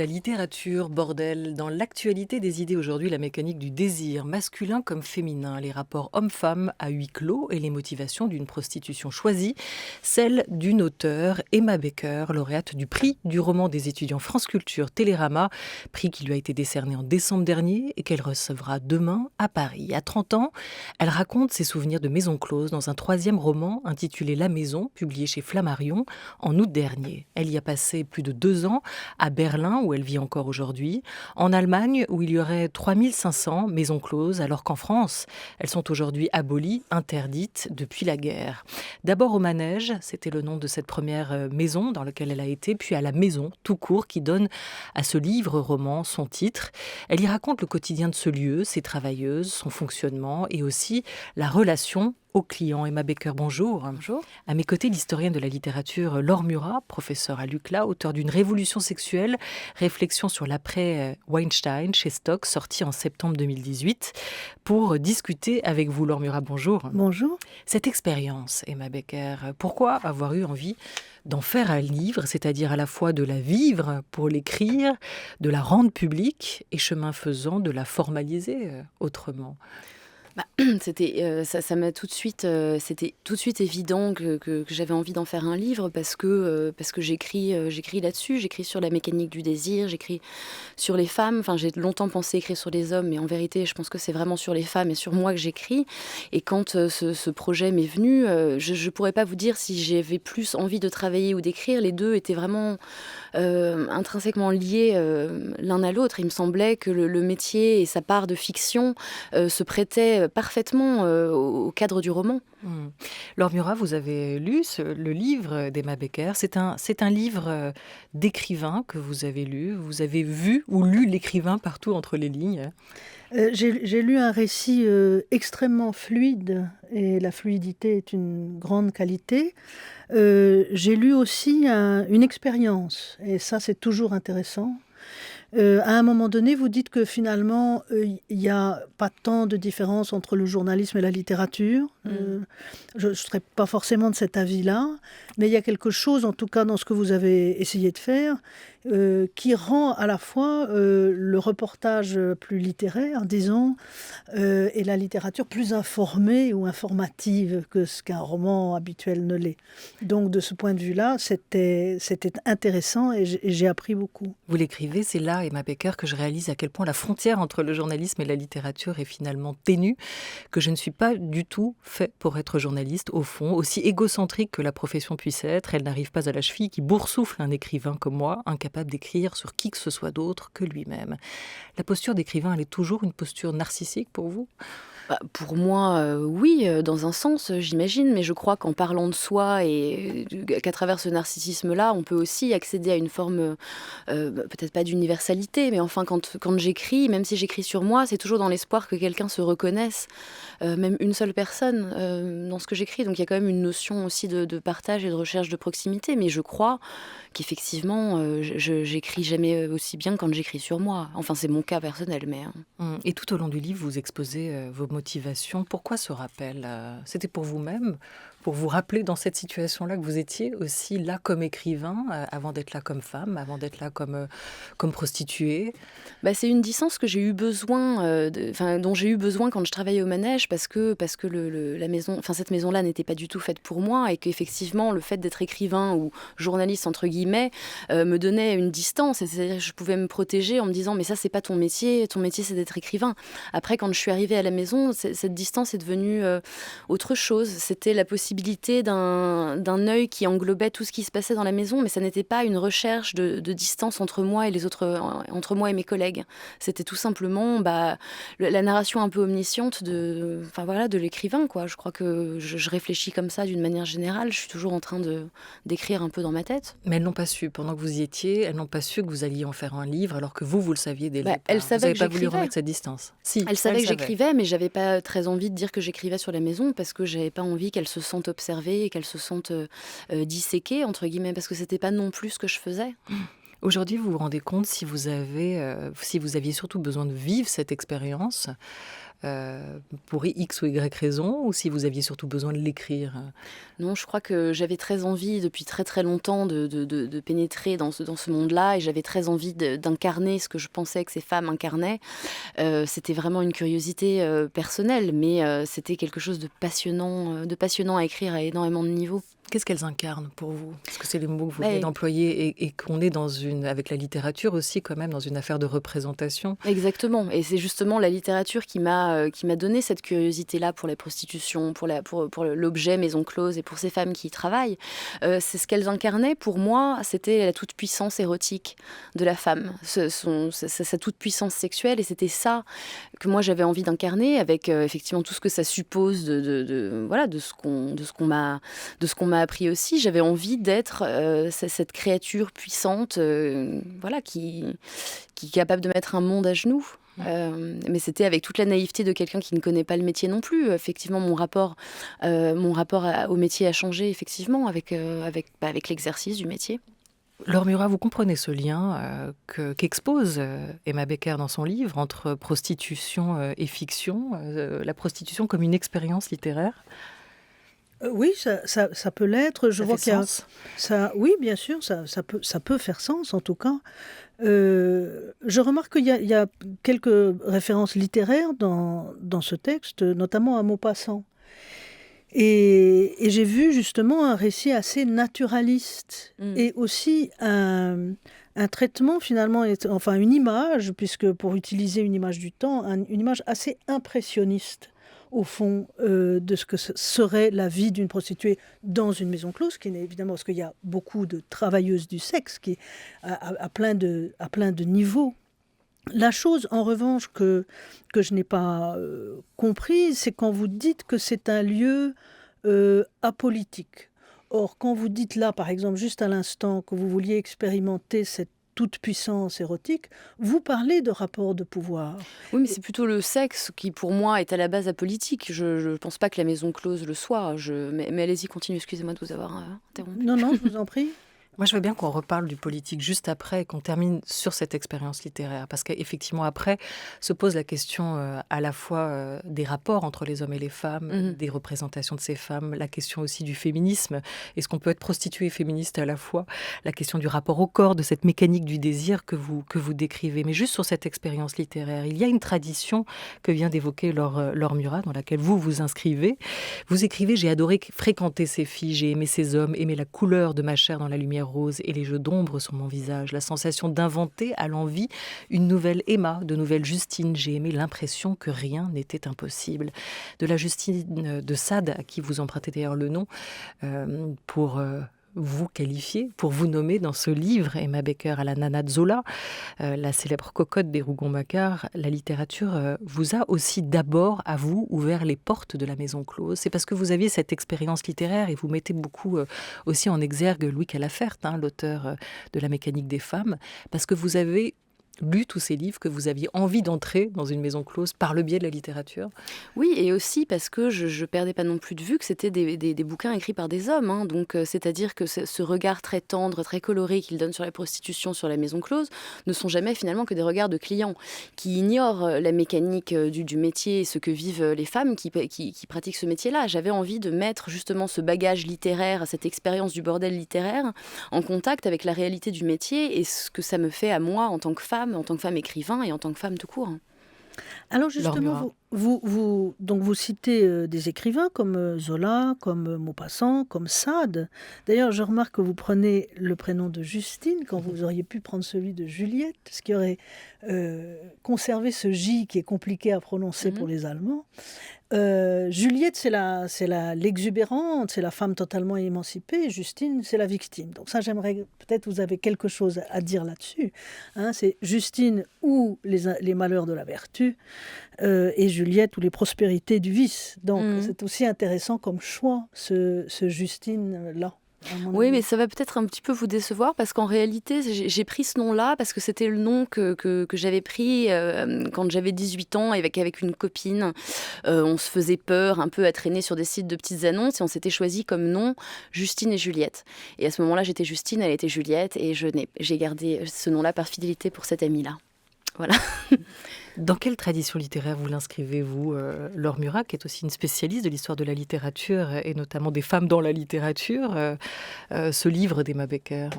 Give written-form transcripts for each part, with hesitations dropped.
la littérature, bordel. Dans l'actualité des idées aujourd'hui, la mécanique du désir, masculin comme féminin, les rapports hommes-femmes à huis clos et les motivations d'une prostitution choisie, celle d'une auteure, Emma Becker, lauréate du prix du roman des étudiants France Culture Télérama, prix qui lui a été décerné en décembre dernier et qu'elle recevra demain à Paris. À 30 ans, elle raconte ses souvenirs de maison close dans un troisième roman intitulé La Maison, publié chez Flammarion en août dernier. Elle y a passé plus de 2 ans à Berlin, où elle vit encore aujourd'hui, en Allemagne, où il y aurait 3500 maisons closes, alors qu'en France, elles sont aujourd'hui abolies, interdites depuis la guerre. D'abord au Manège, c'était le nom de cette première maison dans laquelle elle a été, puis à la Maison, tout court, qui donne à ce livre-roman son titre. Elle y raconte le quotidien de ce lieu, ses travailleuses, son fonctionnement et aussi la relation aux clients. Emma Becker, bonjour. Bonjour. À mes côtés, l'historienne de la littérature Laure Murat, professeure à l'UCLA, auteur d'une Révolution sexuelle, réflexion sur l'après Weinstein chez Stock, sorti en septembre 2018, pour discuter avec vous. Laure Murat, bonjour. Bonjour. Cette expérience, Emma Becker, pourquoi avoir eu envie d'en faire un livre, c'est-à-dire à la fois de la vivre pour l'écrire, de la rendre publique et chemin faisant de la formaliser autrement? Ça m'a tout de suite, c'était tout de suite évident que j'avais envie d'en faire un livre parce que j'écris là-dessus, j'écris sur la mécanique du désir, j'écris sur les femmes. Enfin, j'ai longtemps pensé écrire sur les hommes, mais en vérité, je pense que c'est vraiment sur les femmes et sur moi que j'écris. Et quand ce projet m'est venu, je pourrais pas vous dire si j'avais plus envie de travailler ou d'écrire. Les deux étaient vraiment intrinsèquement liés l'un à l'autre. Il me semblait que le métier et sa part de fiction se prêtaient parfaitement au cadre du roman. Laure Murat, vous avez lu le livre d'Emma Becker. C'est un livre d'écrivain que vous avez lu. Vous avez vu ou lu l'écrivain partout entre les lignes. J'ai lu un récit extrêmement fluide, et la fluidité est une grande qualité. J'ai lu aussi une expérience, et ça c'est toujours intéressant. À un moment donné, vous dites que finalement, il n'y a pas tant de différence entre le journalisme et la littérature. Je ne serais pas forcément de cet avis-là, mais il y a quelque chose, en tout cas dans ce que vous avez essayé de faire, qui rend à la fois le reportage plus littéraire, disons, et la littérature plus informée ou informative que ce qu'un roman habituel ne l'est. Donc de ce point de vue-là, c'était intéressant et j'ai appris beaucoup. Vous l'écrivez, c'est là, Emma Becker, que je réalise à quel point la frontière entre le journalisme et la littérature est finalement ténue, que je ne suis pas du tout fait pour être journaliste, au fond, aussi égocentrique que la profession puisse être. Elle n'arrive pas à la cheville qui boursoufle un écrivain comme moi, incapable d'écrire sur qui que ce soit d'autre que lui-même. La posture d'écrivain, elle est toujours une posture narcissique pour vous ? Pour moi, oui, dans un sens, j'imagine, mais je crois qu'en parlant de soi et qu'à travers ce narcissisme-là, on peut aussi accéder à une forme, peut-être pas d'universalité, mais enfin, quand j'écris, même si j'écris sur moi, c'est toujours dans l'espoir que quelqu'un se reconnaisse, même une seule personne, dans ce que j'écris. Donc il y a quand même une notion aussi de partage et de recherche de proximité, mais je crois qu'effectivement, j'écris jamais aussi bien quand j'écris sur moi. Enfin, c'est mon cas personnel, mais... Et tout au long du livre, vous exposez vos motivations. Pourquoi ce rappel ? C'était pour vous-même, pour vous rappeler dans cette situation-là que vous étiez aussi là comme écrivain, avant d'être là comme femme, avant d'être là comme prostituée. C'est une distance que j'ai eu besoin, dont j'ai eu besoin quand je travaillais au Manège, parce que la maison, cette maison-là n'était pas du tout faite pour moi, et qu'effectivement le fait d'être écrivain ou journaliste entre guillemets me donnait une distance. C'est-à-dire que je pouvais me protéger en me disant mais ça c'est pas ton métier c'est d'être écrivain. Après quand je suis arrivée à la maison, cette distance est devenue autre chose. C'était la possibilité d'un œil qui englobait tout ce qui se passait dans la maison, mais ça n'était pas une recherche de distance entre moi et les autres, entre moi et mes collègues. C'était tout simplement la narration un peu omnisciente de l'écrivain, quoi. Je crois que je réfléchis comme ça d'une manière générale. Je suis toujours en train d'écrire un peu dans ma tête. Mais elles n'ont pas su, pendant que vous y étiez, elles n'ont pas su que vous alliez en faire un livre, alors que vous le saviez dès le départ. Elles savaient vous n'avez que pas voulu j'écrivais. remettre cette distance. Si, elles savaient que savaient. j'écrivais, mais j'avais pas très envie de dire que j'écrivais sur la maison, parce que j'avais pas envie qu'elles se sentent observées et qu'elles se sentent disséquées, entre guillemets, parce que c'était pas non plus ce que je faisais. Aujourd'hui, vous vous rendez compte si vous aviez surtout besoin de vivre cette expérience, pour X ou Y raison, ou si vous aviez surtout besoin de l'écrire? Non, je crois que j'avais très envie depuis très très longtemps de pénétrer dans ce monde-là, et j'avais très envie d'incarner ce que je pensais que ces femmes incarnaient. C'était vraiment une curiosité personnelle, mais c'était quelque chose de passionnant à écrire à énormément de niveaux. Qu'est-ce qu'elles incarnent pour vous? Parce que c'est les mots que vous venez Ouais. d'employer et qu'on est avec la littérature aussi quand même, dans une affaire de représentation. Exactement, et c'est justement la littérature qui m'a donné cette curiosité-là pour la prostitution, pour l'objet maison close et pour ces femmes qui y travaillent. C'est ce qu'elles incarnaient. Pour moi, c'était la toute-puissance érotique de la femme, sa toute-puissance sexuelle, et c'était ça que moi j'avais envie d'incarner, avec effectivement tout ce que ça suppose voilà, de ce qu'on m'a appris aussi. J'avais envie d'être cette créature puissante, voilà, qui est capable de mettre un monde à genoux. Mais c'était avec toute la naïveté de quelqu'un qui ne connaît pas le métier non plus. Effectivement, mon rapport au métier a changé, effectivement, avec l'exercice du métier. Laure Murat, vous comprenez ce lien qu'expose Emma Becker dans son livre entre prostitution et fiction, la prostitution comme une expérience littéraire? Oui, ça peut l'être. Je Ça vois fait qu'il y a sens? ça. Oui, bien sûr, ça peut faire sens en tout cas. Je remarque qu'il y a quelques références littéraires dans ce texte, notamment à Maupassant. Et j'ai vu justement un récit assez naturaliste et aussi un traitement finalement, enfin une image, puisque pour utiliser une image du temps, une image assez impressionniste au fond de ce que serait la vie d'une prostituée dans une maison close, qui n'est évidemment, parce qu'il y a beaucoup de travailleuses du sexe qui à plein de niveaux. La chose, en revanche, que je n'ai pas comprise, c'est quand vous dites que c'est un lieu apolitique. Or, quand vous dites là, par exemple, juste à l'instant, que vous vouliez expérimenter cette toute-puissance érotique, vous parlez de rapport de pouvoir. Oui, mais c'est plutôt le sexe qui, pour moi, est à la base apolitique. Je ne pense pas que la maison close le soit. Mais allez-y, continuez, excusez-moi de vous avoir interrompu. Non, je vous en prie. Moi, je veux bien qu'on reparle du politique juste après, qu'on termine sur cette expérience littéraire. Parce qu'effectivement, après, se pose la question à la fois des rapports entre les hommes et les femmes, des représentations de ces femmes, la question aussi du féminisme. Est-ce qu'on peut être prostituée et féministe à la fois? La question du rapport au corps, de cette mécanique du désir que vous décrivez. Mais juste sur cette expérience littéraire, il y a une tradition que vient d'évoquer Laure Murat, dans laquelle vous vous inscrivez. Vous écrivez « J'ai adoré fréquenter ces filles, j'ai aimé ces hommes, aimé la couleur de ma chair dans la lumière rose et les jeux d'ombre sur mon visage, la sensation d'inventer à l'envi une nouvelle Emma, de nouvelles Justine. J'ai aimé l'impression que rien n'était impossible. » De la Justine de Sade, à qui vous empruntez d'ailleurs le nom, pour vous qualifier, pour vous nommer dans ce livre, Emma Becker à la Nana de Zola, la célèbre cocotte des Rougon-Macquart, la littérature vous a aussi d'abord, à vous, ouvert les portes de la maison close. C'est parce que vous aviez cette expérience littéraire, et vous mettez beaucoup aussi en exergue Louis Calafert, l'auteur de La mécanique des femmes, parce que vous avez lu tous ces livres, que vous aviez envie d'entrer dans une maison close par le biais de la littérature? Oui, et aussi parce que je perdais pas non plus de vue que c'était des bouquins écrits par des hommes. Donc, c'est-à-dire que ce regard très tendre, très coloré qu'ils donnent sur la prostitution, sur la maison close, ne sont jamais finalement que des regards de clients qui ignorent la mécanique du métier et ce que vivent les femmes qui pratiquent ce métier-là. J'avais envie de mettre justement ce bagage littéraire, cette expérience du bordel littéraire, en contact avec la réalité du métier et ce que ça me fait à moi en tant que femme écrivain et en tant que femme tout court. Alors justement, vous citez des écrivains comme Zola, comme Maupassant, comme Sade. D'ailleurs, je remarque que vous prenez le prénom de Justine quand vous auriez pu prendre celui de Juliette, ce qui aurait conservé ce J qui est compliqué à prononcer pour les Allemands. Juliette, c'est l'exubérante, c'est la femme totalement émancipée. Justine, c'est la victime. Donc ça, j'aimerais, peut-être vous avez quelque chose à dire là-dessus. C'est Justine ou les malheurs de la vertu, et Juliette ou les prospérités du vice. Donc c'est aussi intéressant comme choix, ce Justine-là. Oui, mais ça va peut-être un petit peu vous décevoir parce qu'en réalité, j'ai pris ce nom-là parce que c'était le nom que j'avais pris quand j'avais 18 ans avec une copine. On se faisait peur un peu à traîner sur des sites de petites annonces et on s'était choisi comme nom Justine et Juliette. Et à ce moment-là, j'étais Justine, elle était Juliette et j'ai gardé ce nom-là par fidélité pour cette amie-là. Voilà. Dans quelle tradition littéraire vous l'inscrivez-vous, Laure Murat, qui est aussi une spécialiste de l'histoire de la littérature et notamment des femmes dans la littérature, ce livre d'Emma Becker?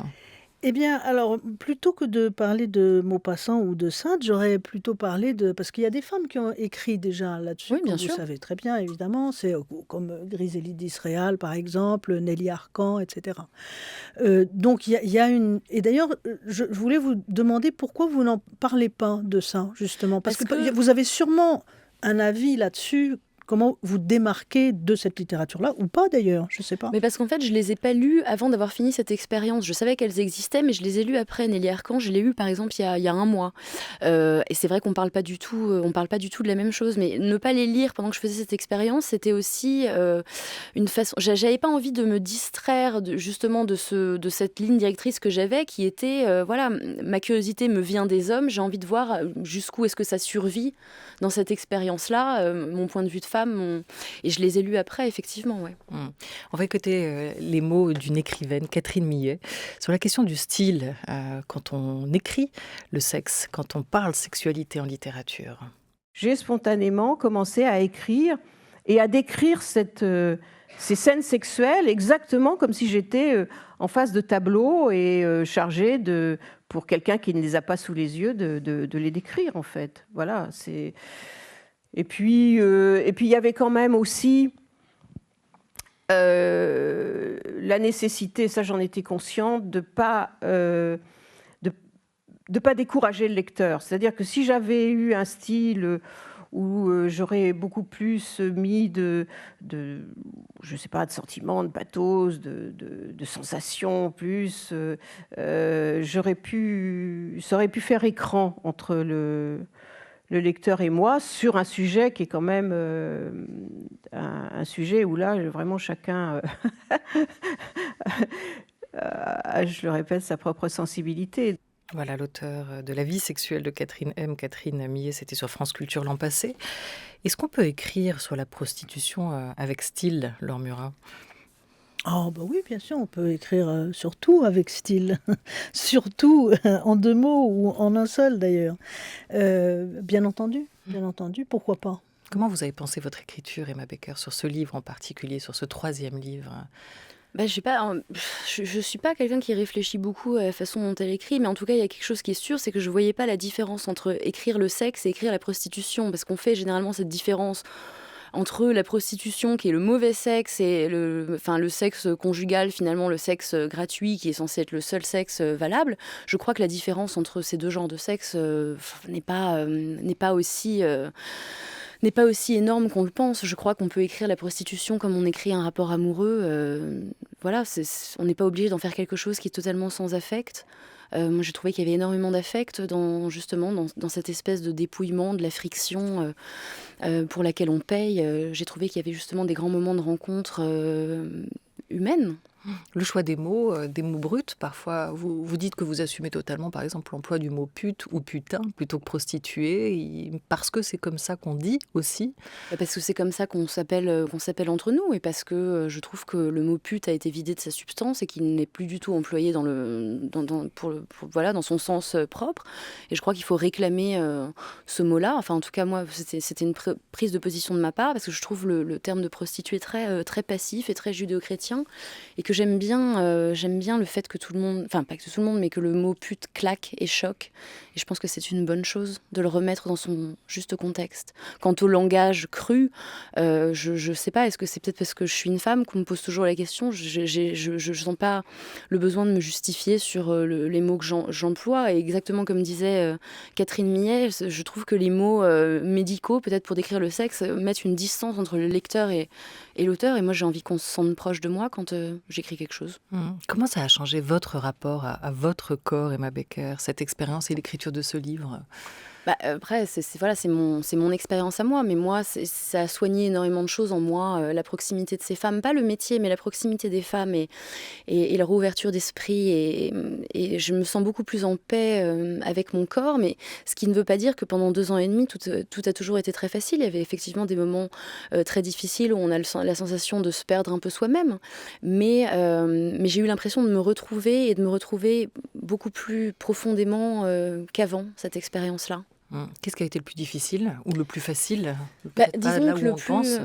Eh bien, alors, plutôt que de parler de Maupassant ou de Sade, j'aurais plutôt parlé de parce qu'il y a des femmes qui ont écrit déjà là-dessus, Oui, bien comme vous sûr. savez très bien, évidemment. C'est comme Grisélie d'Israël, par exemple, Nelly Arcan, etc. Donc, il y a une. Et d'ailleurs, je voulais vous demander pourquoi vous n'en parlez pas de ça, justement. Parce Parce que que vous avez sûrement un avis là-dessus. Comment vous démarquez de cette littérature-là, ou pas d'ailleurs, je ne sais pas. Mais parce qu'en fait, je les ai pas lues avant d'avoir fini cette expérience. Je savais qu'elles existaient, mais je les ai lues après. Nelly Arcan, je l'ai lu par exemple il y a un mois. Et c'est vrai qu'on parle pas du tout, on parle pas du tout de la même chose. Mais ne pas les lire pendant que je faisais cette expérience, c'était aussi une façon. J'avais pas envie de me distraire justement de cette ligne directrice que j'avais, qui était voilà, ma curiosité me vient des hommes. J'ai envie de voir jusqu'où est-ce que ça survit dans cette expérience-là, mon point de vue de femme. Et je les ai lus après, effectivement, ouais. On va écouter les mots d'une écrivaine, Catherine Millet, sur la question du style quand on écrit le sexe, quand on parle sexualité en littérature. J'ai spontanément commencé à écrire et à décrire ces scènes sexuelles exactement comme si j'étais en face de tableaux et chargée pour quelqu'un qui ne les a pas sous les yeux, de les décrire en fait. Voilà. Et puis il y avait quand même aussi la nécessité, ça j'en étais consciente, de pas décourager le lecteur. C'est-à-dire que si j'avais eu un style où j'aurais beaucoup plus mis je sais pas, de sentiments, de pathos, de sensations plus, ça aurait pu faire écran entre le lecteur et moi sur un sujet qui est quand même un sujet où là, vraiment chacun je le répète, sa propre sensibilité. Voilà, l'auteur de La vie sexuelle de Catherine M. Catherine Millet, c'était sur France Culture l'an passé. Est-ce qu'on peut écrire sur la prostitution avec style, Laure Murat? Oh, bah oui, bien sûr, on peut écrire surtout avec style, surtout en 2 mots ou en un seul d'ailleurs. Bien entendu, pourquoi pas. Comment vous avez pensé votre écriture, Emma Becker, sur ce livre en particulier, sur ce 3e livre? Bah, je sais pas, je suis pas quelqu'un qui réfléchit beaucoup à la façon dont elle écrit, mais en tout cas, il y a quelque chose qui est sûr, c'est que je voyais pas la différence entre écrire le sexe et écrire la prostitution, parce qu'on fait généralement cette différence entre la prostitution, qui est le mauvais sexe, et le sexe conjugal, finalement, le sexe gratuit, qui est censé être le seul sexe valable. Je crois que la différence entre ces deux genres de sexe n'est pas aussi énorme qu'on le pense. Je crois qu'on peut écrire la prostitution comme on écrit un rapport amoureux. Voilà, on n'est pas obligé d'en faire quelque chose qui est totalement sans affect. Moi, j'ai trouvé qu'il y avait énormément d'affect dans cette espèce de dépouillement, de la friction pour laquelle on paye. J'ai trouvé qu'il y avait justement des grands moments de rencontre humaines. Le choix des mots bruts, parfois, vous dites que vous assumez totalement, par exemple, l'emploi du mot pute ou putain plutôt que prostituée, parce que c'est comme ça qu'on dit aussi. Parce que c'est comme ça qu'on s'appelle entre nous, et parce que je trouve que le mot pute a été vidé de sa substance et qu'il n'est plus du tout employé dans son sens propre. Et je crois qu'il faut réclamer ce mot-là. Enfin, en tout cas, moi, c'était une prise de position de ma part, parce que je trouve le terme de prostituée très, très passif et très judéo-chrétien, et que j'aime bien le fait que tout le monde, enfin pas que tout le monde, mais que le mot pute claque et choque. Et je pense que c'est une bonne chose de le remettre dans son juste contexte. Quant au langage cru, je sais pas, est-ce que c'est peut-être parce que je suis une femme qu'on me pose toujours la question. Je sens pas le besoin de me justifier sur les mots que j'emploie. Et exactement comme disait Catherine Millet, je trouve que les mots médicaux, peut-être pour décrire le sexe, mettent une distance entre le lecteur et l'auteur. Et moi, j'ai envie qu'on se sente proche de moi quand j'écris quelque chose. Comment ça a changé votre rapport à votre corps, Emma Becker, cette expérience et l'écriture de ce livre? Après, voilà, c'est mon expérience à moi, mais moi, ça a soigné énormément de choses en moi, la proximité de ces femmes, pas le métier, mais la proximité des femmes et leur ouverture d'esprit, et je me sens beaucoup plus en paix avec mon corps, mais ce qui ne veut pas dire que pendant 2 ans et demi, tout a toujours été très facile. Il y avait effectivement des moments très difficiles où on a la sensation de se perdre un peu soi-même, mais j'ai eu l'impression de me retrouver, et de me retrouver beaucoup plus profondément qu'avant cette expérience-là. Qu'est-ce qui a été le plus difficile ou le plus facile? Peut-être pas Disons là que où on pense.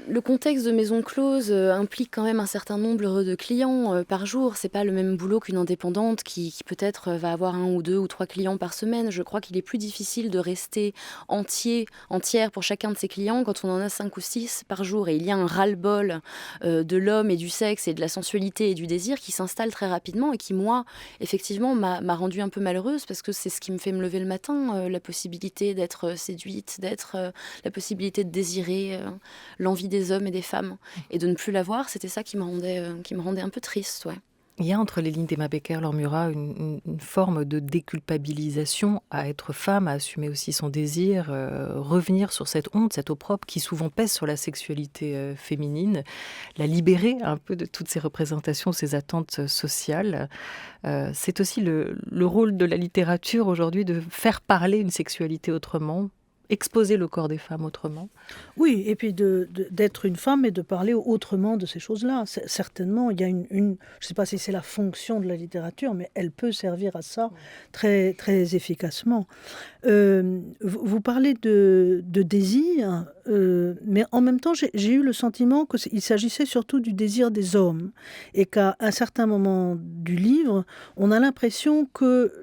le contexte de maison close implique quand même un certain nombre de clients par jour. C'est pas le même boulot qu'une indépendante qui peut-être va avoir 1 ou 2 ou 3 clients par semaine. Je crois qu'il est plus difficile de rester entière pour chacun de ses clients quand on en a 5 ou 6 par jour. Et il y a un ras-le-bol de l'homme et du sexe et de la sensualité et du désir qui s'installe très rapidement et qui, moi, effectivement, m'a rendue un peu malheureuse, parce que c'est ce qui me fait me lever le matin, la possibilité d'être séduite, la possibilité de désirer l'envie des hommes et des femmes, et de ne plus l'avoir. C'était ça qui me rendait un peu triste, ouais. Il y a entre les lignes d'Emma Becker, Laure Murat, une forme de déculpabilisation à être femme, à assumer aussi son désir, revenir sur cette honte, cette opprobre qui souvent pèse sur la sexualité féminine, la libérer un peu de toutes ces représentations, ces attentes sociales. C'est aussi le rôle de la littérature aujourd'hui, de faire parler une sexualité autrement, exposer le corps des femmes autrement. Oui, et puis d'être une femme et de parler autrement de ces choses-là. Certainement, il y a je ne sais pas si c'est la fonction de la littérature, mais elle peut servir à ça très, très efficacement. Vous parlez de désir, mais en même temps, j'ai eu le sentiment qu'il s'agissait surtout du désir des hommes, et qu'à un certain moment du livre, on a l'impression que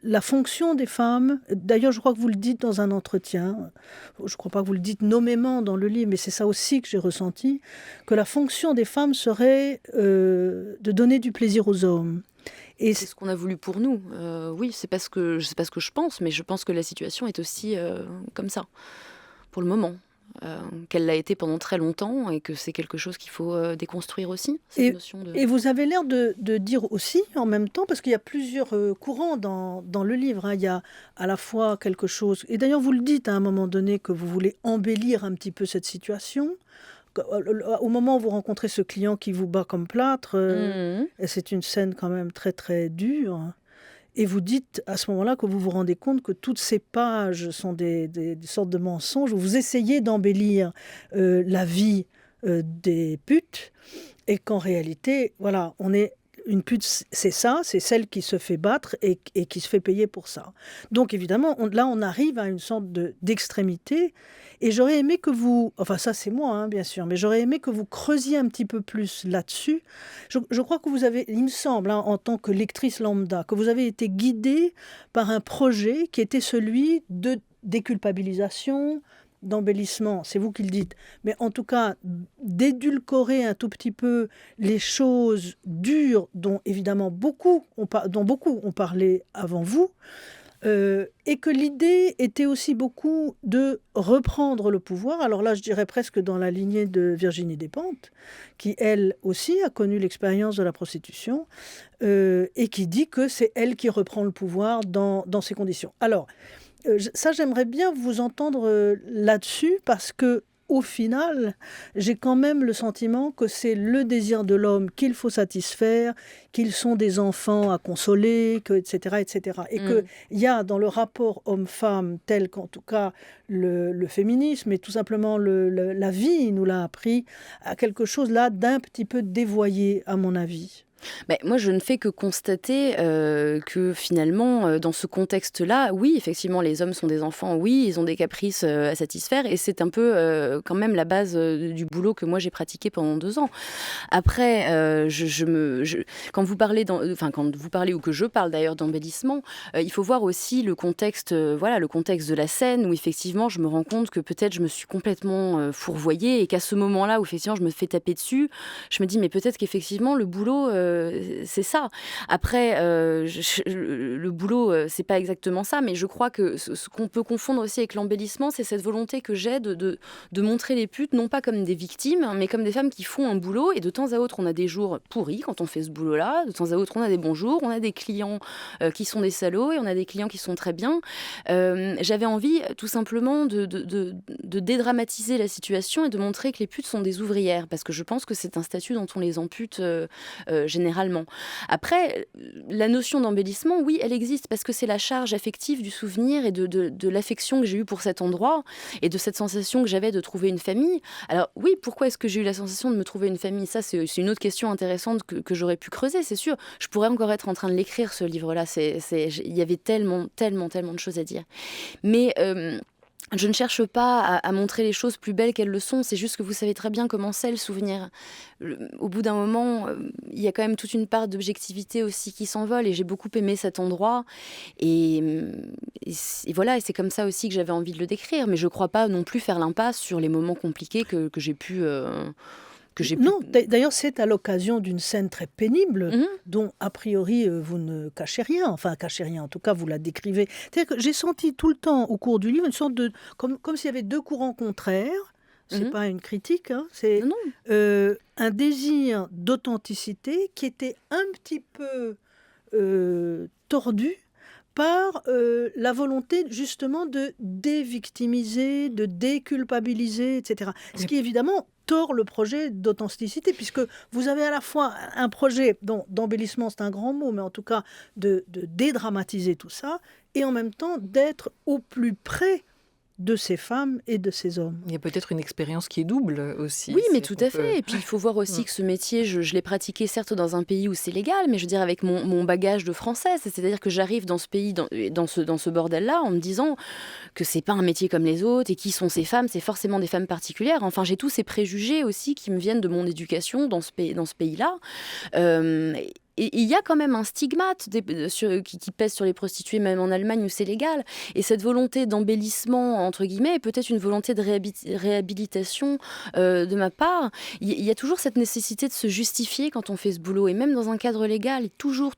la fonction des femmes, d'ailleurs je crois que vous le dites dans un entretien, je ne crois pas que vous le dites nommément dans le livre, mais c'est ça aussi que j'ai ressenti, que la fonction des femmes serait de donner du plaisir aux hommes. Et c'est ce qu'on a voulu pour nous. Oui, c'est pas ce que je pense, mais je pense que la situation est aussi comme ça, pour le moment. Qu'elle l'a été pendant très longtemps, et que c'est quelque chose qu'il faut déconstruire aussi, cette notion de... Et vous avez l'air de dire aussi, en même temps, parce qu'il y a plusieurs courants dans le livre, hein. Il y a à la fois quelque chose, et d'ailleurs vous le dites à un moment donné, que vous voulez embellir un petit peu cette situation. Au moment où vous rencontrez ce client qui vous bat comme plâtre, et c'est une scène quand même très très dure, et vous dites à ce moment-là que vous vous rendez compte que toutes ces pages sont des sortes de mensonges, où vous essayez d'embellir la vie des putes, et qu'en réalité, voilà, une pute, c'est ça, c'est celle qui se fait battre et qui se fait payer pour ça. Donc évidemment, là on arrive à une sorte d'extrémité, et j'aurais aimé que vous, enfin ça c'est moi hein, bien sûr, mais j'aurais aimé que vous creusiez un petit peu plus là-dessus. Je crois que vous avez, il me semble, hein, en tant que lectrice lambda, que vous avez été guidée par un projet qui était celui de déculpabilisation, d'embellissement, c'est vous qui le dites, mais en tout cas d'édulcorer un tout petit peu les choses dures dont évidemment beaucoup ont parlé avant vous, et que l'idée était aussi beaucoup de reprendre le pouvoir. Alors là, je dirais presque dans la lignée de Virginie Despentes, qui elle aussi a connu l'expérience de la prostitution, et qui dit que c'est elle qui reprend le pouvoir dans ces conditions. Alors, ça, j'aimerais bien vous entendre là-dessus, parce que au final, j'ai quand même le sentiment que c'est le désir de l'homme qu'il faut satisfaire, qu'ils sont des enfants à consoler, etc., etc. Et qu'il y a dans le rapport homme-femme, tel qu'en tout cas le féminisme et tout simplement la vie nous l'a appris, à quelque chose là d'un petit peu dévoyé, à mon avis. Mais moi, je ne fais que constater que finalement, dans ce contexte-là, oui, effectivement, les hommes sont des enfants, oui, ils ont des caprices à satisfaire, et c'est un peu quand même la base du boulot que moi j'ai pratiqué pendant 2 ans. Après, quand vous parlez, quand vous parlez, ou que je parle d'ailleurs d'embellissement, il faut voir aussi le contexte, le contexte de la scène, où effectivement, je me rends compte que peut-être je me suis complètement fourvoyée, et qu'à ce moment-là où effectivement je me fais taper dessus, je me dis mais peut-être qu'effectivement le boulot c'est ça. Après, le boulot, c'est pas exactement ça, mais je crois que ce qu'on peut confondre aussi avec l'embellissement, c'est cette volonté que j'ai de montrer les putes, non pas comme des victimes, mais comme des femmes qui font un boulot, et de temps à autre, on a des jours pourris quand on fait ce boulot-là, de temps à autre, on a des bons jours, on a des clients qui sont des salauds, et on a des clients qui sont très bien. J'avais envie, tout simplement, de dédramatiser la situation et de montrer que les putes sont des ouvrières, parce que je pense que c'est un statut dont on les ampute généralement. Après, la notion d'embellissement, oui, elle existe, parce que c'est la charge affective du souvenir et de l'affection que j'ai eue pour cet endroit, et de cette sensation que j'avais de trouver une famille. Alors oui, pourquoi est-ce que j'ai eu la sensation de me trouver une famille ? Ça, c'est une autre question intéressante que j'aurais pu creuser, c'est sûr. Je pourrais encore être en train de l'écrire, ce livre-là. Il y avait tellement de choses à dire. Mais je ne cherche pas à montrer les choses plus belles qu'elles le sont, c'est juste que vous savez très bien comment c'est le souvenir. Au bout d'un moment, il y a quand même toute une part d'objectivité aussi qui s'envole, et j'ai beaucoup aimé cet endroit. Et voilà, et c'est comme ça aussi que j'avais envie de le décrire. Mais je ne crois pas non plus faire l'impasse sur les moments compliqués que j'ai pu... Non, d'ailleurs, c'est à l'occasion d'une scène très pénible, dont, a priori, vous ne cachez rien. Enfin, cachez rien, en tout cas, vous la décrivez. C'est-à-dire que j'ai senti tout le temps, au cours du livre, une sorte de... Comme s'il y avait deux courants contraires. C'est pas une critique, hein, c'est un désir d'authenticité qui était un petit peu tordu par la volonté justement de dévictimiser, de déculpabiliser, etc. Ce qui évidemment tord le projet d'authenticité, puisque vous avez à la fois un projet d'embellissement, c'est un grand mot, mais en tout cas de dédramatiser tout ça, et en même temps d'être au plus près de ces femmes et de ces hommes. Il y a peut-être une expérience qui est double aussi. Oui, mais tout à fait. Et puis il faut voir aussi que ce métier, je l'ai pratiqué certes dans un pays où c'est légal, mais je veux dire avec mon bagage de française, c'est-à-dire que j'arrive dans ce pays, dans ce bordel-là, en me disant que c'est pas un métier comme les autres, et qui sont ces femmes, c'est forcément des femmes particulières. Enfin, j'ai tous ces préjugés aussi qui me viennent de mon éducation dans ce pays-là. Et il y a quand même un stigmate qui pèse sur les prostituées, même en Allemagne où c'est légal. Et cette volonté d'embellissement, entre guillemets, est peut-être une volonté de réhabilitation de ma part. Il y a toujours cette nécessité de se justifier quand on fait ce boulot. Et même dans un cadre légal, toujours.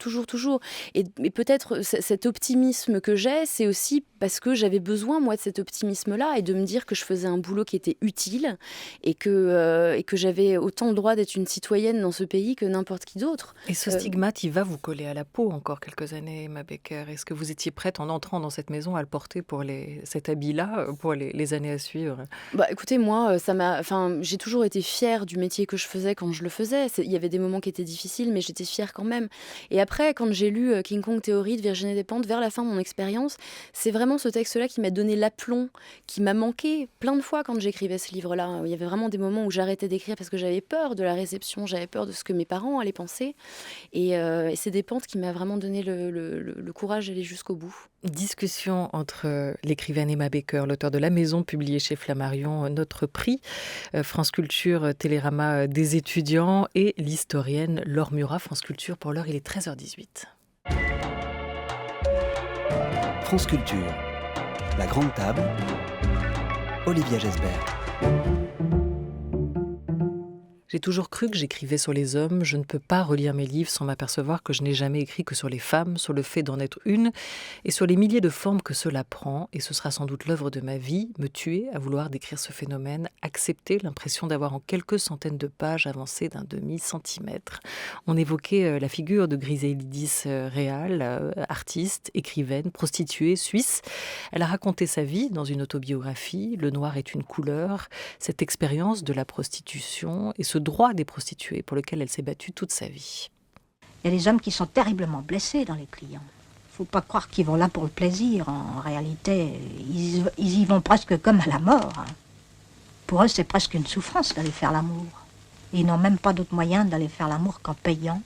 Et peut-être cet optimisme que j'ai, c'est aussi parce que j'avais besoin, moi, de cet optimisme-là, et de me dire que je faisais un boulot qui était utile, et que j'avais autant le droit d'être une citoyenne dans ce pays que n'importe qui d'autre. Et ce stigmate, il va vous coller à la peau encore quelques années, Emma Becker. Est-ce que vous étiez prête, en entrant dans cette maison, à le porter pour cet habit-là, pour les années à suivre ? Écoutez, moi, j'ai toujours été fière du métier que je faisais quand je le faisais. Il y avait des moments qui étaient difficiles, mais j'étais fière quand même. Et après, quand j'ai lu King Kong Theory de Virginie Despentes, vers la fin de mon expérience, c'est vraiment ce texte-là qui m'a donné l'aplomb, qui m'a manqué plein de fois quand j'écrivais ce livre-là. Il y avait vraiment des moments où j'arrêtais d'écrire parce que j'avais peur de la réception, j'avais peur de ce que mes parents allaient penser. Et c'est Despentes qui m'a vraiment donné le courage d'aller jusqu'au bout. Discussion entre l'écrivaine Emma Becker, l'auteur de La Maison, publié chez Flammarion, Notre Prix, France Culture, Télérama des étudiants, et l'historienne Laure Murat, France Culture. Pour l'heure, il est 13h18. France Culture, la grande table, Olivia Gesbert. J'ai toujours cru que j'écrivais sur les hommes. Je ne peux pas relire mes livres sans m'apercevoir que je n'ai jamais écrit que sur les femmes, sur le fait d'en être une, et sur les milliers de formes que cela prend. Et ce sera sans doute l'œuvre de ma vie, me tuer à vouloir décrire ce phénomène, accepter l'impression d'avoir en quelques centaines de pages avancé d'un demi-centimètre. On évoquait la figure de Griselidis Réal, artiste, écrivaine, prostituée, suisse. Elle a raconté sa vie dans une autobiographie, Le noir est une couleur, cette expérience de la prostitution et ce droit des prostituées pour lequel elle s'est battue toute sa vie. Il y a des hommes qui sont terriblement blessés dans les clients. Il ne faut pas croire qu'ils vont là pour le plaisir. En réalité, ils y vont presque comme à la mort. Pour eux, c'est presque une souffrance d'aller faire l'amour. Ils n'ont même pas d'autre moyen d'aller faire l'amour qu'en payant.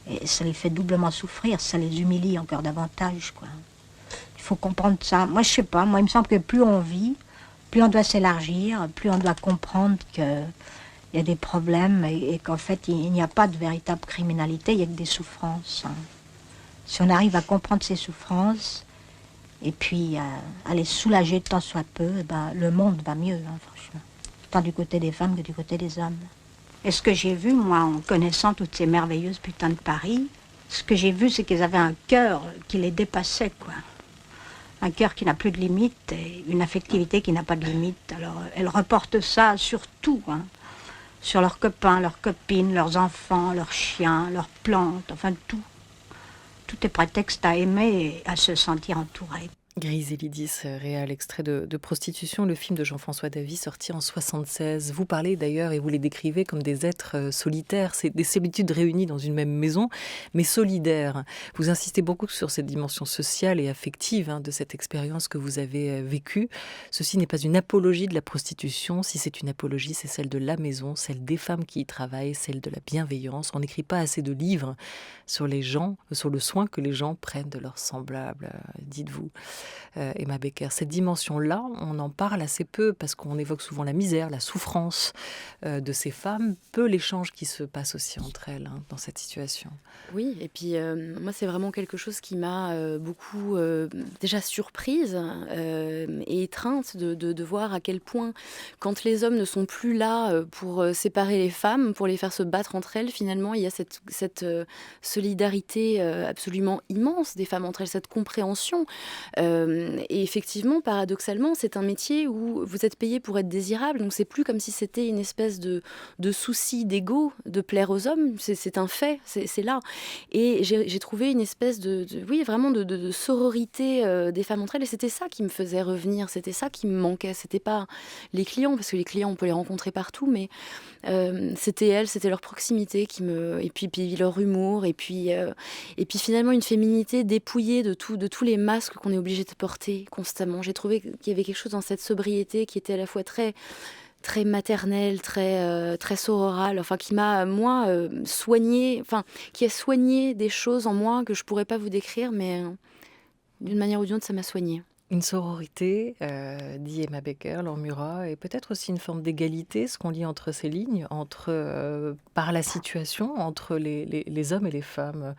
Et ça les fait doublement souffrir, ça les humilie encore davantage, quoi. Il faut comprendre ça. Moi, je sais pas, il me semble que plus on vit, plus on doit s'élargir, plus on doit comprendre que il y a des problèmes et qu'en fait, il n'y a pas de véritable criminalité, il n'y a que des souffrances. Si on arrive à comprendre ces souffrances et puis à les soulager tant soit peu, le monde va mieux, franchement. Tant du côté des femmes que du côté des hommes. Et ce que j'ai vu, moi, en connaissant toutes ces merveilleuses putains de Paris, ce que j'ai vu, c'est qu'ils avaient un cœur qui les dépassait, quoi. Un cœur qui n'a plus de limite et une affectivité qui n'a pas de limite. Alors, elles reportent ça sur tout, hein. Sur leurs copains, leurs copines, leurs enfants, leurs chiens, leurs plantes, enfin tout. Tout est prétexte à aimer et à se sentir entouré. Griselidis, réal extrait de Prostitution, le film de Jean-François Davy sorti en 1976. Vous parlez d'ailleurs et vous les décrivez comme des êtres solitaires, c'est des solitudes réunies dans une même maison, mais solidaires. Vous insistez beaucoup sur cette dimension sociale et affective de cette expérience que vous avez vécue. Ceci n'est pas une apologie de la prostitution. Si c'est une apologie, c'est celle de la maison, celle des femmes qui y travaillent, celle de la bienveillance. On n'écrit pas assez de livres sur les gens, sur le soin que les gens prennent de leurs semblables, dites-vous. Emma Becker, cette dimension-là, on en parle assez peu parce qu'on évoque souvent la misère, la souffrance de ces femmes, peu l'échange qui se passe aussi entre elles dans cette situation. Oui, et puis moi c'est vraiment quelque chose qui m'a beaucoup déjà surprise et étreinte de voir à quel point quand les hommes ne sont plus là pour séparer les femmes, pour les faire se battre entre elles, finalement il y a cette solidarité absolument immense des femmes entre elles, cette compréhension. Et effectivement, paradoxalement, c'est un métier où vous êtes payé pour être désirable, donc c'est plus comme si c'était une espèce de souci d'ego de plaire aux hommes, c'est un fait, c'est là. Et j'ai trouvé une espèce oui, vraiment de sororité des femmes entre elles, et c'était ça qui me faisait revenir, c'était ça qui me manquait, c'était pas les clients, parce que les clients on peut les rencontrer partout, mais c'était elles, c'était leur proximité et puis leur humour, et puis finalement une féminité dépouillée de tous les masques qu'on est obligé de porter constamment. J'ai trouvé qu'il y avait quelque chose dans cette sobriété qui était à la fois très très maternelle, très sororale, enfin qui m'a moi soigné, enfin qui a soigné des choses en moi que je pourrais pas vous décrire, mais d'une manière ou d'une autre ça m'a soignée. Une sororité, dit Emma Becker, Laure Murat, et peut-être aussi une forme d'égalité, ce qu'on lit entre ces lignes, par la situation, entre les hommes et les femmes.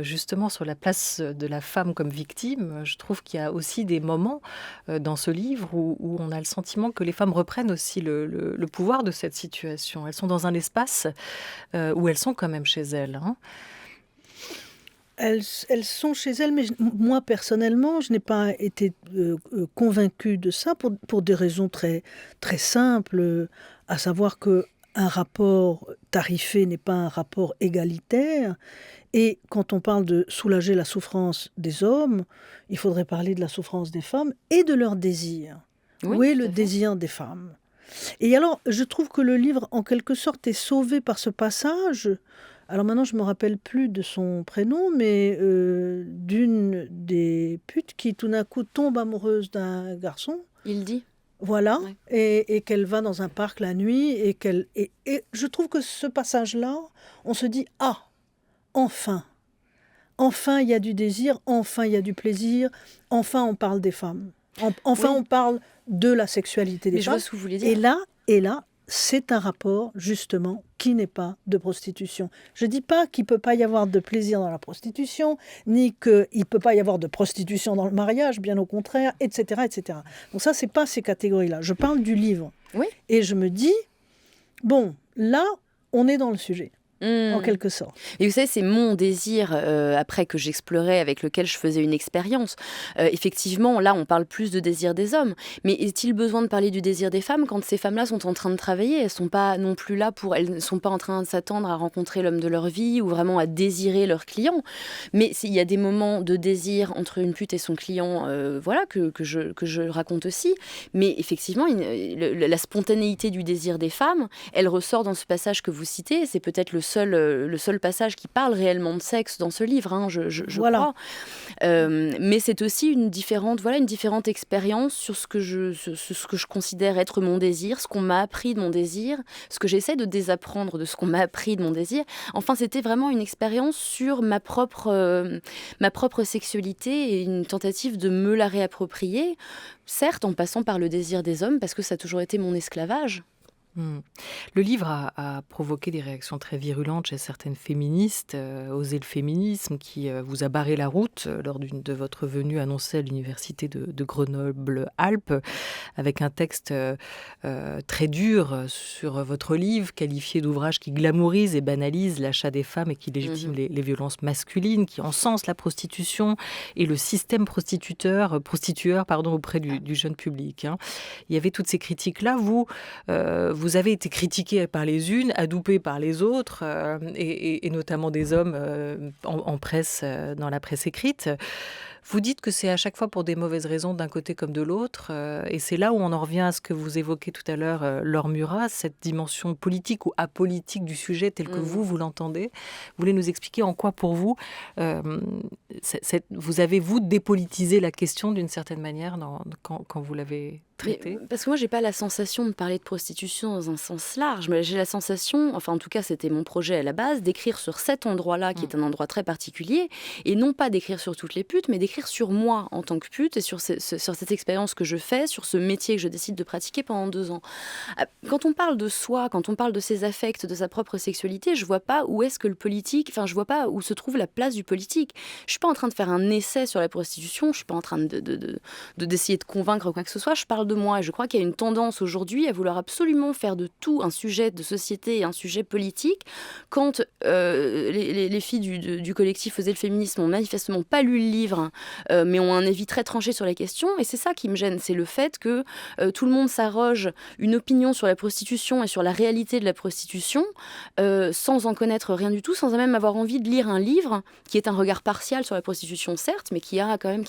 Justement, sur la place de la femme comme victime, je trouve qu'il y a aussi des moments dans ce livre où on a le sentiment que les femmes reprennent aussi le pouvoir de cette situation. Elles sont dans un espace où elles sont quand même chez elles, hein. Elles sont chez elles, mais moi, personnellement, je n'ai pas été convaincue de ça pour des raisons très, très simples, à savoir qu'un rapport tarifé n'est pas un rapport égalitaire. Et quand on parle de soulager la souffrance des hommes, il faudrait parler de la souffrance des femmes et de leur désir. Oui, Où est le désir des femmes ? Et alors, je trouve que le livre, en quelque sorte, est sauvé par ce passage. Alors maintenant, je ne me rappelle plus de son prénom, mais d'une des putes qui, tout d'un coup, tombe amoureuse d'un garçon. Il dit. Voilà, Ouais. et qu'elle va dans un parc la nuit, et je trouve que ce passage-là, on se dit « Ah, enfin !» Enfin, il y a du désir, enfin, il y a du plaisir, enfin, on parle des femmes. Enfin, Oui. on parle de la sexualité des Mais je femmes. vois ce que vous voulez dire. Et là, c'est un rapport, justement, qui n'est pas de prostitution. Je ne dis pas qu'il ne peut pas y avoir de plaisir dans la prostitution, ni qu'il ne peut pas y avoir de prostitution dans le mariage, bien au contraire, etc. etc. Donc ça, ce n'est pas ces catégories-là. Je parle du livre. Oui. Et je me dis, bon, là, on est dans le sujet. En quelque sorte. Et vous savez, c'est mon désir, après que j'explorais, avec lequel je faisais une expérience. Effectivement, là, on parle plus de désir des hommes. Mais est-il besoin de parler du désir des femmes quand ces femmes-là sont en train de travailler ? Elles ne sont pas non plus là elles ne sont pas en train de s'attendre à rencontrer l'homme de leur vie ou vraiment à désirer leur client. Mais il y a des moments de désir entre une pute et son client, voilà, que je raconte aussi. Mais effectivement, la spontanéité du désir des femmes, elle ressort dans ce passage que vous citez. C'est peut-être le seul passage qui parle réellement de sexe dans ce livre, hein, je Voilà. crois. Mais c'est aussi une différente expérience sur ce que je considère être mon désir, ce qu'on m'a appris de mon désir, ce que j'essaie de désapprendre de ce qu'on m'a appris de mon désir. Enfin, c'était vraiment une expérience sur ma propre sexualité et une tentative de me la réapproprier, certes en passant par le désir des hommes, parce que ça a toujours été mon esclavage. Le livre a provoqué des réactions très virulentes chez certaines féministes. Oser le féminisme, qui vous a barré la route lors de votre venue annoncée à l'université de Grenoble-Alpes, avec un texte très dur sur votre livre, qualifié d'ouvrage qui glamourise et banalise l'achat des femmes et qui légitime les violences masculines, qui encense la prostitution et le système prostitueur auprès du jeune public. Il y avait toutes ces critiques-là. Vous avez été critiqué par les unes, adoupé par les autres, et notamment des hommes en presse, dans la presse écrite. Vous dites que c'est à chaque fois pour des mauvaises raisons d'un côté comme de l'autre, et c'est là où on en revient à ce que vous évoquez tout à l'heure, Laure Murat, cette dimension politique ou apolitique du sujet tel que vous l'entendez. Vous voulez nous expliquer en quoi pour vous, vous avez dépolitisé la question d'une certaine manière quand vous l'avez traitée? Parce que moi, j'ai pas la sensation de parler de prostitution dans un sens large. Mais j'ai la sensation, enfin en tout cas c'était mon projet à la base, d'écrire sur cet endroit-là qui est un endroit très particulier, et non pas d'écrire sur toutes les putes, mais d'écrire sur moi en tant que pute et sur cette expérience que je fais, sur ce métier que je décide de pratiquer pendant 2 ans. Quand on parle de soi, quand on parle de ses affects, de sa propre sexualité, je vois pas où est-ce que le politique, enfin je vois pas où se trouve la place du politique. Je suis pas en train de faire un essai sur la prostitution, je suis pas en train d'essayer de convaincre quoi que ce soit, je parle de moi, et je crois qu'il y a une tendance aujourd'hui à vouloir absolument faire de tout un sujet de société et un sujet politique. Quand les filles du collectif Oser le féminisme n'ont manifestement pas lu le livre, mais ont un avis très tranché sur la question, et c'est ça qui me gêne, c'est le fait que tout le monde s'arroge une opinion sur la prostitution et sur la réalité de la prostitution, sans en connaître rien du tout, sans même avoir envie de lire un livre qui est un regard partial sur la prostitution, certes, mais qui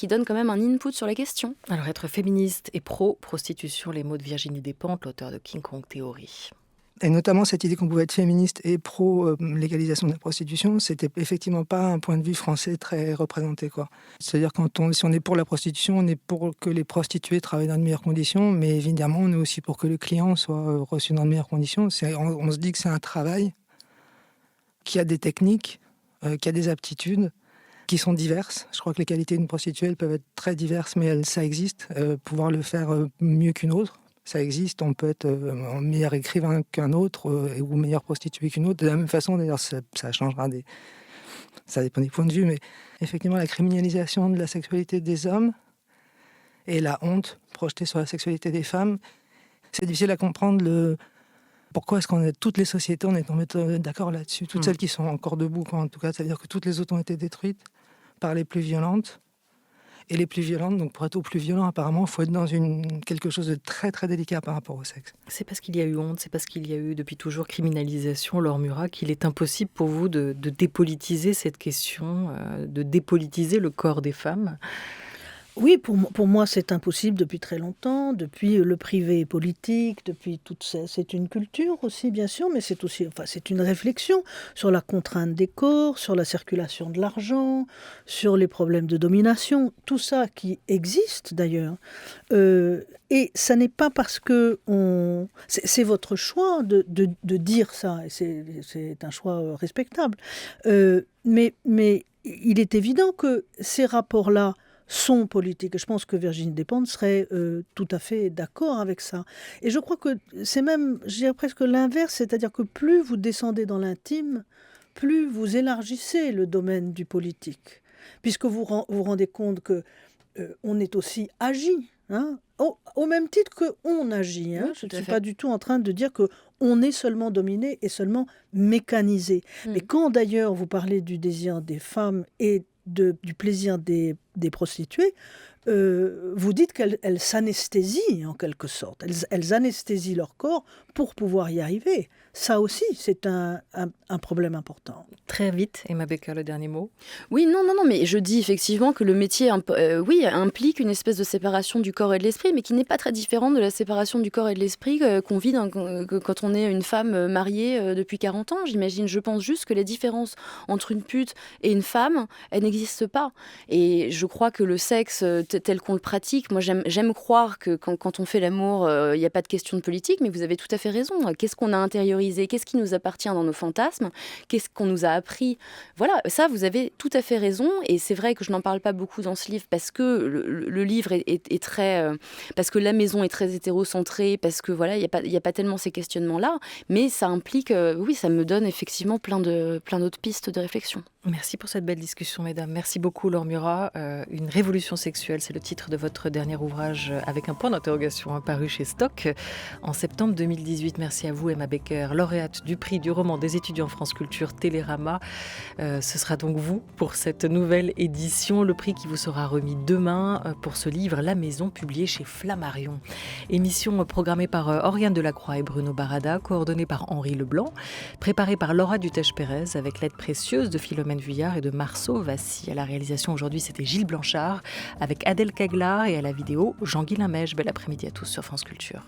donne quand même un input sur la question. Alors, être féministe et pro-prostitution, les mots de Virginie Despentes, l'auteur de King Kong Theory. Et notamment cette idée qu'on pouvait être féministe et pro-légalisation de la prostitution, c'était effectivement pas un point de vue français très représenté, quoi. C'est-à-dire si on est pour la prostitution, on est pour que les prostituées travaillent dans de meilleures conditions, mais évidemment on est aussi pour que le client soit reçu dans de meilleures conditions. On se dit que c'est un travail qui a des techniques, qui a des aptitudes, qui sont diverses. Je crois que les qualités d'une prostituée elles peuvent être très diverses, mais ça existe. Pouvoir le faire mieux qu'une autre, ça existe. On peut être un meilleur écrivain qu'un autre ou meilleur prostituée qu'une autre. De la même façon, d'ailleurs, ça changera ça dépend des points de vue, mais effectivement, la criminalisation de la sexualité des hommes et la honte projetée sur la sexualité des femmes, c'est difficile à comprendre pourquoi est-ce qu'on a toutes les sociétés, on est tombé d'accord là-dessus. Toutes celles qui sont encore debout, quoi, en tout cas, c'est-à-dire que toutes les autres ont été détruites par les plus violentes. Et les plus violentes, donc pour être au plus violent, apparemment, il faut être dans quelque chose de très très délicat par rapport au sexe. C'est parce qu'il y a eu honte, c'est parce qu'il y a eu depuis toujours criminalisation, Laure Murat, qu'il est impossible pour vous de dépolitiser cette question, de dépolitiser le corps des femmes. Oui, pour moi, c'est impossible depuis très longtemps, depuis le privé et politique, depuis c'est une culture aussi, bien sûr, mais c'est aussi, c'est une réflexion sur la contrainte des corps, sur la circulation de l'argent, sur les problèmes de domination, tout ça qui existe d'ailleurs. Et ça n'est pas parce que c'est votre choix de dire ça, et c'est un choix respectable. Mais il est évident que ces rapports-là sont politiques. Et je pense que Virginie Despentes serait tout à fait d'accord avec ça. Et je crois que c'est même, je dirais presque l'inverse, c'est-à-dire que plus vous descendez dans l'intime, plus vous élargissez le domaine du politique, puisque vous vous rendez compte que on est aussi agi, au même titre qu'on agit. Oui, je ne suis pas du tout en train de dire qu'on est seulement dominé et seulement mécanisé. Mais quand d'ailleurs vous parlez du désir des femmes et du plaisir des prostituées, vous dites qu'elles s'anesthésient en quelque sorte. Elles anesthésient leur corps pour pouvoir y arriver. Ça aussi, c'est un problème important. Très vite, Emma Becker, le dernier mot. Oui, non, mais je dis effectivement que le métier implique une espèce de séparation du corps et de l'esprit, mais qui n'est pas très différente de la séparation du corps et de l'esprit qu'on vit quand on est une femme mariée depuis 40 ans. Je pense juste que la différence entre une pute et une femme, elle n'existe pas. Et je crois que le sexe tel qu'on le pratique, moi j'aime croire que quand on fait l'amour, il n'y a pas de question de politique, mais vous avez tout à fait raison. Qu'est-ce qu'on a intériorisé intériorisé, qu'est-ce qui nous appartient dans nos fantasmes, qu'est-ce qu'on nous a appris. Voilà, ça, vous avez tout à fait raison. Et c'est vrai que je n'en parle pas beaucoup dans ce livre parce que le livre est très... parce que la maison est très hétérocentrée, parce que voilà, il n'y a pas tellement ces questionnements-là. Mais ça implique, oui, ça me donne effectivement plein d'autres pistes de réflexion. Merci pour cette belle discussion, mesdames. Merci beaucoup, Laure Murat. Une révolution sexuelle, c'est le titre de votre dernier ouvrage avec un point d'interrogation paru chez Stock en septembre 2018. Merci à vous, Emma Becker, lauréate du prix du roman des étudiants France Culture Télérama. Ce sera donc vous pour cette nouvelle édition, le prix qui vous sera remis demain pour ce livre La Maison, publié chez Flammarion. Émission programmée par Oriane Delacroix et Bruno Barada, coordonnée par Henri Leblanc, préparée par Laura Dutèche-Pérez avec l'aide précieuse de Philomène Vuillard et de Marceau Vassy. À la réalisation aujourd'hui, c'était Gilles Blanchard avec Adèle Caglar et à la vidéo Jean-Guy Limège. Bel après-midi à tous sur France Culture.